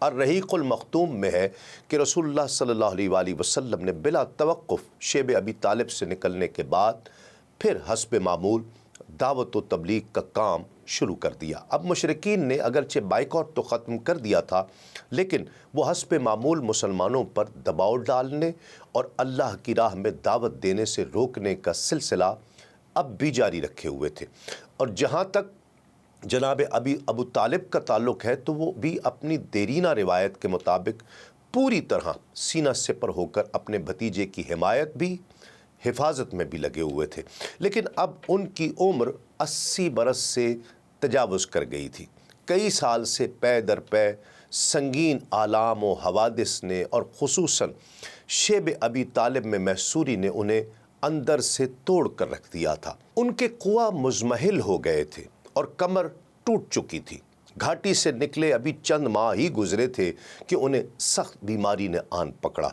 الرحیق المختوم میں ہے کہ رسول اللہ صلی اللہ علیہ وآلہ وسلم نے بلا توقف شیب ابی طالب سے نکلنے کے بعد پھر حسب معمول دعوت و تبلیغ کا کام شروع کر دیا۔ اب مشرکین نے اگرچہ بائیکاٹ تو ختم کر دیا تھا، لیکن وہ حسب معمول مسلمانوں پر دباؤ ڈالنے اور اللہ کی راہ میں دعوت دینے سے روکنے کا سلسلہ اب بھی جاری رکھے ہوئے تھے۔ اور جہاں تک جناب ابو طالب کا تعلق ہے تو وہ بھی اپنی دیرینہ روایت کے مطابق پوری طرح سینہ سپر ہو کر اپنے بھتیجے کی حمایت بھی حفاظت میں بھی لگے ہوئے تھے، لیکن اب ان کی عمر 80 برس سے تجاوز کر گئی تھی۔ کئی سال سے پے در پے سنگین آلام و حوادث نے اور خصوصاً شیب ابی طالب میں محصوری نے انہیں اندر سے توڑ کر رکھ دیا تھا۔ ان کے قوا مزمحل ہو گئے تھے اور کمر ٹوٹ چکی تھی۔ گھاٹی سے نکلے ابھی چند ماہ ہی گزرے تھے کہ انہیں سخت بیماری نے آن پکڑا۔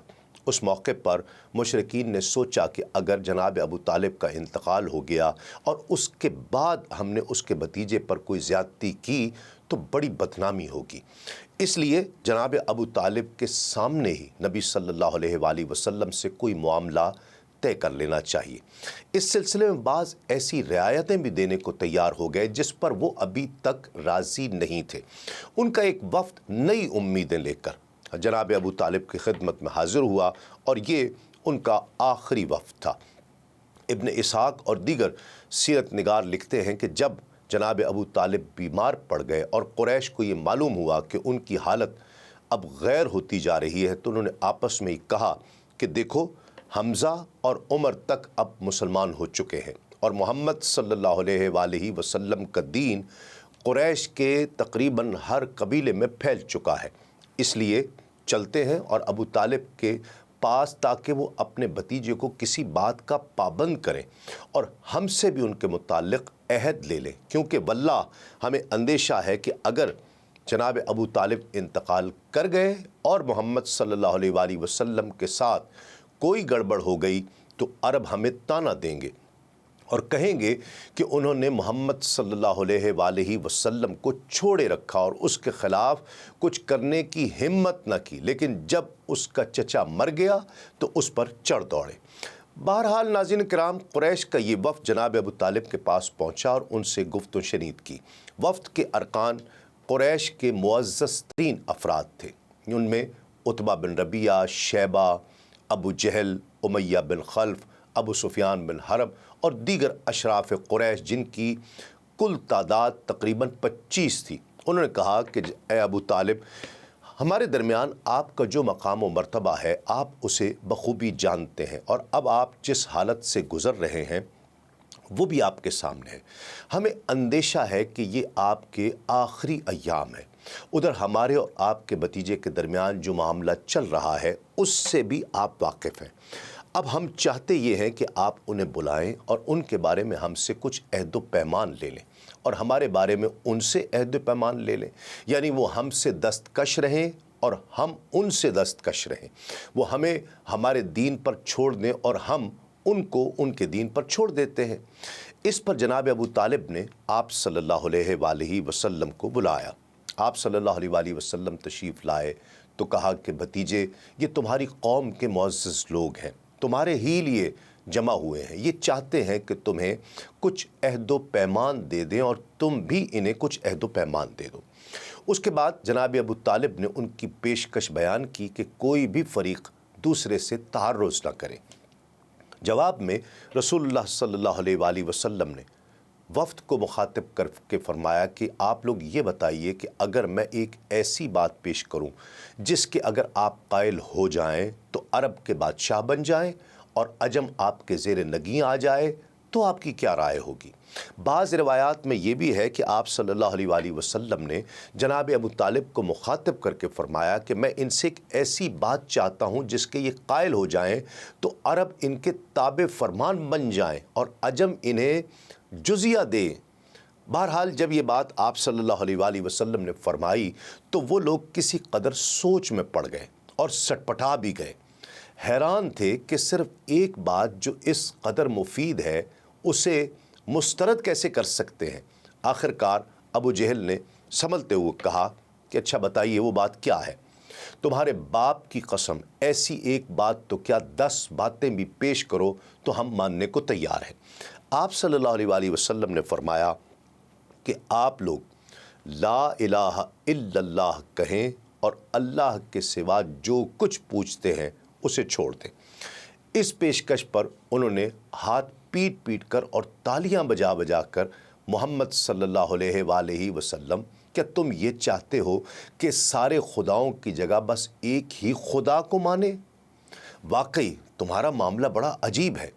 اس موقع پر مشرکین نے سوچا کہ اگر جناب ابو طالب کا انتقال ہو گیا اور اس کے بعد ہم نے اس کے بھتیجے پر کوئی زیادتی کی تو بڑی بدنامی ہوگی، اس لیے جناب ابو طالب کے سامنے ہی نبی صلی اللہ علیہ وآلہ وسلم سے کوئی معاملہ طے کر لینا چاہیے۔ اس سلسلے میں بعض ایسی رعایتیں بھی دینے کو تیار ہو گئے جس پر وہ ابھی تک راضی نہیں تھے۔ ان کا ایک وفد نئی امیدیں لے کر جناب ابو طالب کی خدمت میں حاضر ہوا اور یہ ان کا آخری وفد تھا۔ ابن اسحاق اور دیگر سیرت نگار لکھتے ہیں کہ جب جناب ابو طالب بیمار پڑ گئے اور قریش کو یہ معلوم ہوا کہ ان کی حالت اب غیر ہوتی جا رہی ہے تو انہوں نے آپس میں ہی کہا کہ دیکھو، حمزہ اور عمر تک اب مسلمان ہو چکے ہیں اور محمد صلی اللہ علیہ وآلہ وسلم کا دین قریش کے تقریباً ہر قبیلے میں پھیل چکا ہے، اس لیے چلتے ہیں اور ابو طالب کے پاس تاکہ وہ اپنے بھتیجے کو کسی بات کا پابند کریں اور ہم سے بھی ان کے متعلق عہد لے لیں، کیونکہ واللہ ہمیں اندیشہ ہے کہ اگر جناب ابو طالب انتقال کر گئے اور محمد صلی اللہ علیہ وآلہ وسلم کے ساتھ کوئی گڑبڑ ہو گئی تو عرب ہمیں طعنہ دیں گے اور کہیں گے کہ انہوں نے محمد صلی اللہ علیہ وآلہ وسلم کو چھوڑے رکھا اور اس کے خلاف کچھ کرنے کی ہمت نہ کی، لیکن جب اس کا چچا مر گیا تو اس پر چڑھ دوڑے۔ بہرحال ناظرین کرام، قریش کا یہ وفد جناب ابو طالب کے پاس پہنچا اور ان سے گفت و شنید کی۔ وفد کے ارکان قریش کے معزز ترین افراد تھے، ان میں عتبہ بن ربیعہ، شیبہ، ابو جہل، امیہ بن خلف، ابو سفیان بن حرب اور دیگر اشراف قریش جن کی کل تعداد تقریباً 25 تھی۔ انہوں نے کہا کہ اے ابو طالب، ہمارے درمیان آپ کا جو مقام و مرتبہ ہے آپ اسے بخوبی جانتے ہیں، اور اب آپ جس حالت سے گزر رہے ہیں وہ بھی آپ کے سامنے ہے۔ ہمیں اندیشہ ہے کہ یہ آپ کے آخری ایام ہے۔ ادھر ہمارے اور آپ کے بھتیجے کے درمیان جو معاملہ چل رہا ہے اس سے بھی آپ واقف ہیں۔ اب ہم چاہتے یہ ہیں کہ آپ انہیں بلائیں اور ان کے بارے میں ہم سے کچھ عہد و پیمان لے لیں اور ہمارے بارے میں ان سے عہد و پیمان لے لیں، یعنی وہ ہم سے دستکش رہیں اور ہم ان سے دستکش رہیں، وہ ہمیں ہمارے دین پر چھوڑ دیں اور ہم ان کو ان کے دین پر چھوڑ دیتے ہیں۔ اس پر جناب ابو طالب نے آپ صلی اللہ علیہ وآلہ وسلم کو بلایا۔ آپ صلی اللہ علیہ وآلہ وسلم تشریف لائے تو کہا کہ بھتیجے، یہ تمہاری قوم کے معزز لوگ ہیں، تمہارے ہی لیے جمع ہوئے ہیں، یہ چاہتے ہیں کہ تمہیں کچھ عہد و پیمان دے دیں اور تم بھی انہیں کچھ عہد و پیمان دے دو۔ اس کے بعد جناب ابو طالب نے ان کی پیشکش بیان کی کہ کوئی بھی فریق دوسرے سے تعرض نہ کرے۔ جواب میں رسول اللہ صلی اللہ علیہ وآلہ وسلم نے وفد کو مخاطب کر کے فرمایا کہ آپ لوگ یہ بتائیے کہ اگر میں ایک ایسی بات پیش کروں جس کے اگر آپ قائل ہو جائیں تو عرب کے بادشاہ بن جائیں اور عجم آپ کے زیر نگیں آ جائے تو آپ کی کیا رائے ہوگی؟ بعض روایات میں یہ بھی ہے کہ آپ صلی اللہ علیہ وآلہ وسلم نے جناب ابو طالب کو مخاطب کر کے فرمایا کہ میں ان سے ایک ایسی بات چاہتا ہوں جس کے یہ قائل ہو جائیں تو عرب ان کے تابع فرمان بن جائیں اور عجم انہیں جزیہ دے۔ بہرحال جب یہ بات آپ صلی اللہ علیہ وآلہ وسلم نے فرمائی تو وہ لوگ کسی قدر سوچ میں پڑ گئے اور سٹپٹا بھی گئے، حیران تھے کہ صرف ایک بات جو اس قدر مفید ہے اسے مسترد کیسے کر سکتے ہیں۔ آخر کار ابو جہل نے سنبھلتے ہوئے کہا کہ اچھا بتائیے وہ بات کیا ہے؟ تمہارے باپ کی قسم ایسی ایک بات تو کیا 10 باتیں بھی پیش کرو تو ہم ماننے کو تیار ہیں۔ آپ صلی اللہ علیہ وآلہ وسلم نے فرمایا کہ آپ لوگ لا الہ الا اللہ کہیں اور اللہ کے سوا جو کچھ پوچھتے ہیں اسے چھوڑ دیں۔ اس پیشکش پر انہوں نے ہاتھ پیٹ پیٹ کر اور تالیاں بجا بجا کر محمد صلی اللہ علیہ وآلہ وسلم، کیا تم یہ چاہتے ہو کہ سارے خداؤں کی جگہ بس ایک ہی خدا کو مانے؟ واقعی تمہارا معاملہ بڑا عجیب ہے۔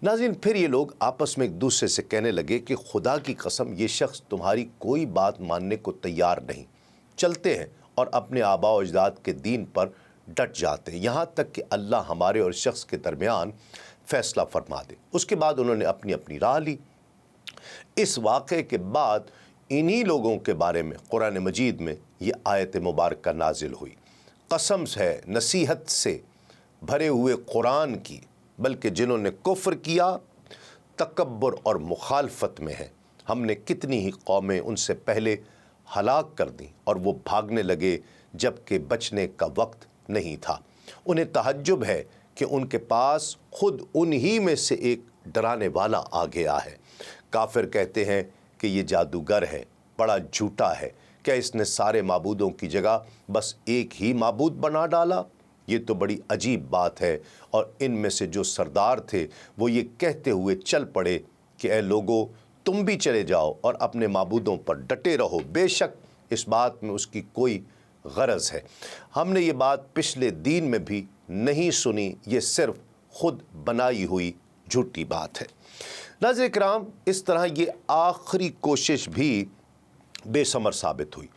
ناظرین، پھر یہ لوگ آپس میں ایک دوسرے سے کہنے لگے کہ خدا کی قسم یہ شخص تمہاری کوئی بات ماننے کو تیار نہیں، چلتے ہیں اور اپنے آباء و اجداد کے دین پر ڈٹ جاتے ہیں، یہاں تک کہ اللہ ہمارے اور شخص کے درمیان فیصلہ فرما دے۔ اس کے بعد انہوں نے اپنی اپنی راہ لی۔ اس واقعے کے بعد انہی لوگوں کے بارے میں قرآن مجید میں یہ آیت مبارکہ نازل ہوئی۔ قسم ہے نصیحت سے بھرے ہوئے قرآن کی، بلکہ جنہوں نے کفر کیا، تکبر اور مخالفت میں ہیں، ہم نے کتنی ہی قومیں ان سے پہلے ہلاک کر دیں اور وہ بھاگنے لگے جب کہ بچنے کا وقت نہیں تھا۔ انہیں تعجب ہے کہ ان کے پاس خود انہی میں سے ایک ڈرانے والا آ گیا ہے۔ کافر کہتے ہیں کہ یہ جادوگر ہے، بڑا جھوٹا ہے، کیا اس نے سارے معبودوں کی جگہ بس ایک ہی معبود بنا ڈالا؟ یہ تو بڑی عجیب بات ہے۔ اور ان میں سے جو سردار تھے وہ یہ کہتے ہوئے چل پڑے کہ اے لوگو، تم بھی چلے جاؤ اور اپنے معبودوں پر ڈٹے رہو، بے شک اس بات میں اس کی کوئی غرض ہے۔ ہم نے یہ بات پچھلے دین میں بھی نہیں سنی، یہ صرف خود بنائی ہوئی جھوٹی بات ہے۔ ناظرین کرام، اس طرح یہ آخری کوشش بھی بے ثمر ثابت ہوئی۔